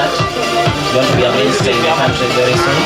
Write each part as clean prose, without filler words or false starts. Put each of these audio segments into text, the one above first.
that. It's going to be a mainstay in the country very soon.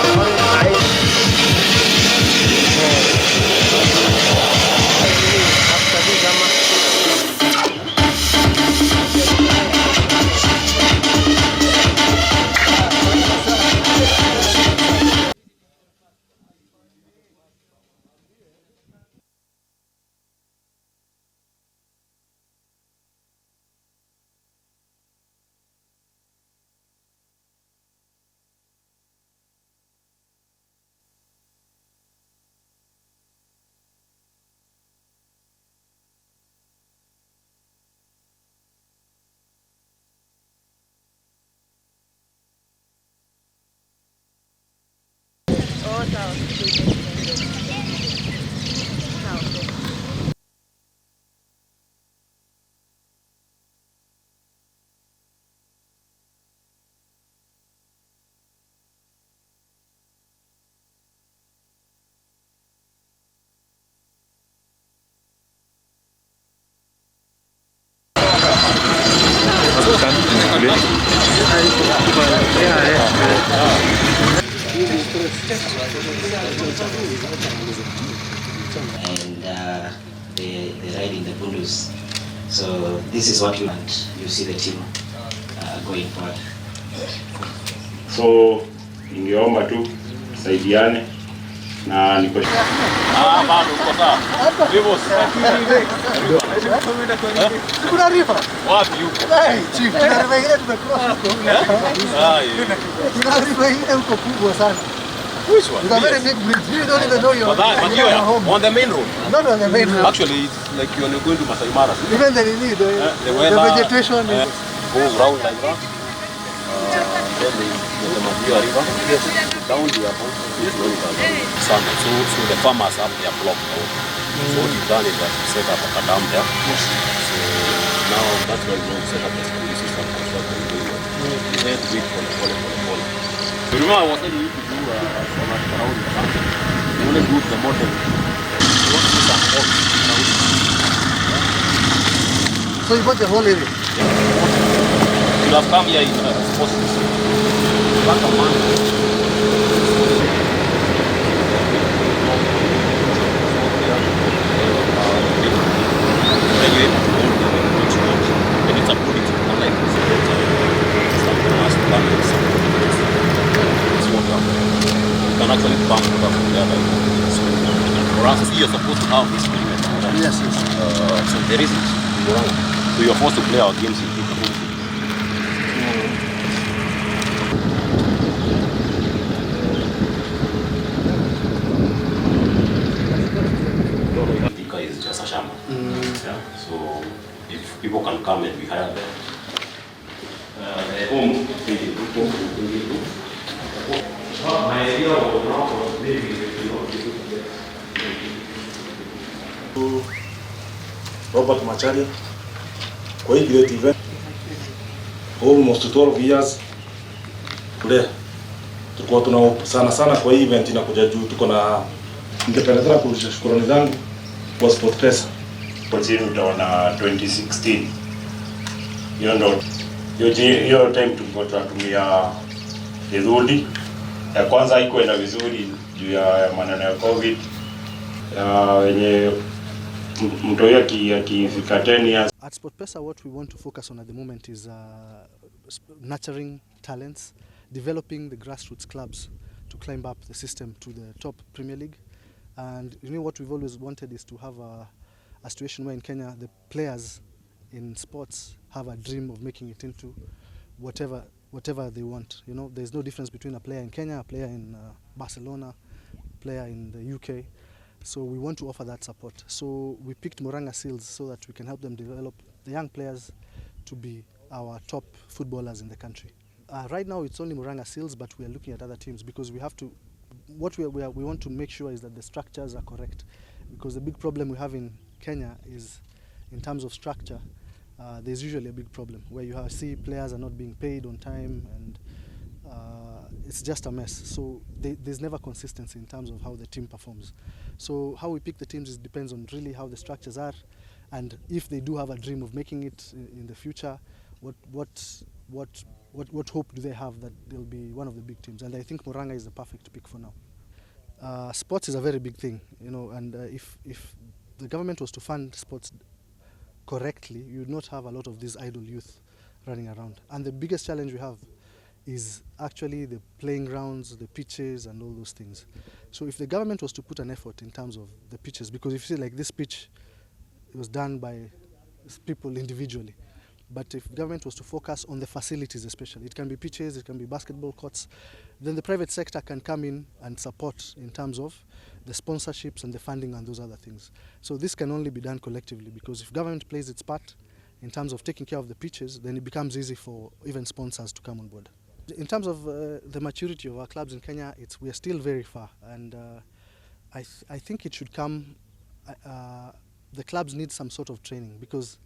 And they ride in the bundles. So this is what you want. You see the team going forward. So ningeomba tu saidiane na niko bado uko sawa. Hivyo kuna rifa. Wapi yuko? Chief, kuna rifa ile tumekross huko. Kuna rifa ile huko kubwa sana. Which one? It's a very big bridge. You don't even know you're home. On the main road? Not on the main road. Actually, it's like you're going to Masai Mara. Even the vegetation is... Goes round like that. Then the Mahia River. Yes. Down the airport. So the farmers have their block now. So what you've done is that you set up a dam there. Yes. So now that's why we set up the school system construction. You have to wait for the fall. Remember I was telling you to do around the farm. You want to do the model. You want to do some holes around. So you got the whole area? You have come here in sports. Back a man. You're supposed to have this perimeter. Yes. So there isn't. So you're forced to play our games in people. Tika is just a shamba. Yeah. So if people can come and we hire them. Home, my idea was maybe Robert Macharia kwa hii great event almost 12 years today. Tuko tuna sana kwa hii event inakuja juu tuko na ningependa kurudisha shukrani zangu kwa SportPesa. Kwa chini utaona 2016 hiyo time tulikuwa tunatumia hizudi ya kwanza haikuwa ina vizuri juu ya maneno ya COVID wenye mtoya akifika 10 years. At SportPesa, what we want to focus on at the moment is nurturing talents, developing the grassroots clubs to climb up the system to the top Premier League. And you know what we've always wanted is to have a situation where in Kenya the players in sports have a dream of making it into whatever they want. You know, there's no difference between a player in Kenya, a player in Barcelona, a player in the UK. So we want to offer that support. So we picked Murang'a Seals so that we can help them develop the young players to be our top footballers in the country. Right now it's only Murang'a Seals, but we are looking at other teams because we have to. What we want to make sure is that the structures are correct, because the big problem we have in Kenya is in terms of structure. There's usually a big problem where you see players are not being paid on time, and it's just a mess. So there's never consistency in terms of how the team performs. So how we pick the teams depends on really how the structures are, and if they do have a dream of making it in the future, what what hope do they have that they'll be one of the big teams? And I think Murang'a is the perfect pick for now. Sports is a very big thing, and if the government was to fund sports correctly, you would not have a lot of these idle youth running around. And the biggest challenge we have is actually the playing grounds, the pitches, and all those things. So if the government was to put an effort in terms of the pitches, because if you see like this pitch, it was done by people individually. But if government was to focus on the facilities especially, it can be pitches, it can be basketball courts, then the private sector can come in and support in terms of the sponsorships and the funding and those other things. So this can only be done collectively, because if government plays its part in terms of taking care of the pitches, then it becomes easy for even sponsors to come on board. In terms of the maturity of our clubs in Kenya, we are still very far, and I think it should come, the clubs need some sort of training, because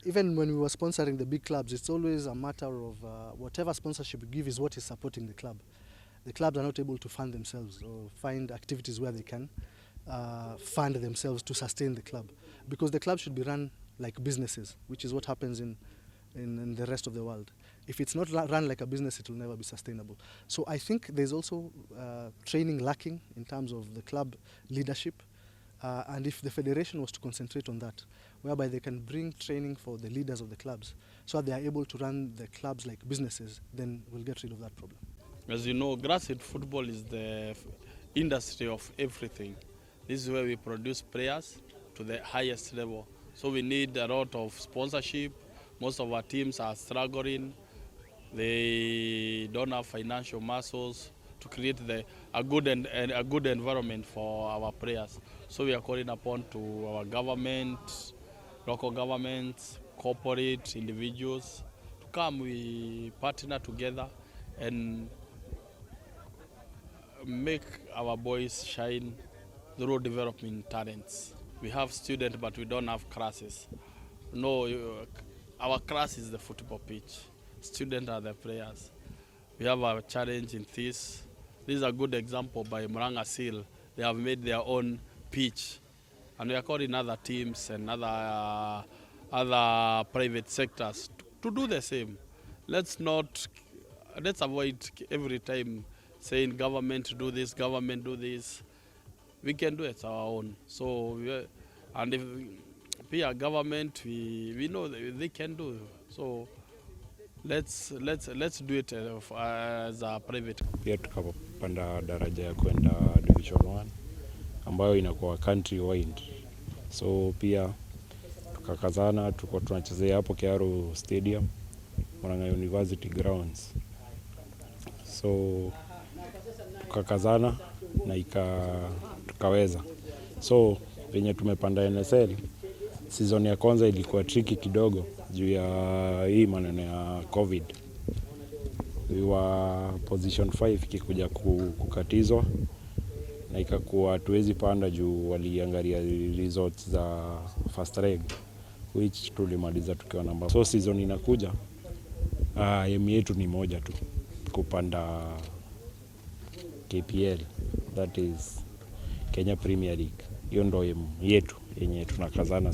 even when we were sponsoring the big clubs, it's always a matter of whatever sponsorship you give is what is supporting the club. The clubs are not able to fund themselves or find activities where they can fund themselves to sustain the club, because the club should be run like businesses, which is what happens in the rest of the world. If it's not run like a business, it will never be sustainable. So I think there's also training lacking in terms of the club leadership. And if the federation was to concentrate on that, whereby they can bring training for the leaders of the clubs so that they are able to run the clubs like businesses, then we'll get rid of that problem. As you know, grassroots football is the industry of everything. This is where we produce players to the highest level. So we need a lot of sponsorship. Most of our teams are struggling. They don't have financial muscles to create a good environment for our players. So we are calling upon to our government, local governments, corporate, individuals to come. We partner together and make our boys shine through developing talents. We have students, but we don't have classes. No, our class is the football pitch. Students are the players. We have a challenge in this. This is a good example by Murang'a Seal. They have made their own pitch, and we are calling other teams and other private sectors to do the same. Let's avoid every time saying government do this, government do this. We can do it our own. So, and if we are government, we know they can do. So let's do it as a private. Pia tukapanda daraja ya kwenda Division 1 ambayo inakuwa country wide. So pia tukakazana, tuko tunachezea hapo Kiaro Stadium, Murang'a University grounds. So tukakazana na tukaweza. So venye tumepanda NSL, season ya kwanza ilikuwa tricky kidogo juu ya hii maneno ya COVID. We were position 5 ikikuja kukatizwa na ikakuwa tuwezi panda juu waliangalia results za first leg, which tulimaliza tukiwa namba. So season inakuja, aim yetu ni moja tu, kupanda KPL, that is Kenya Premier League. Hiyo ndio aim yetu yenye tunakazana.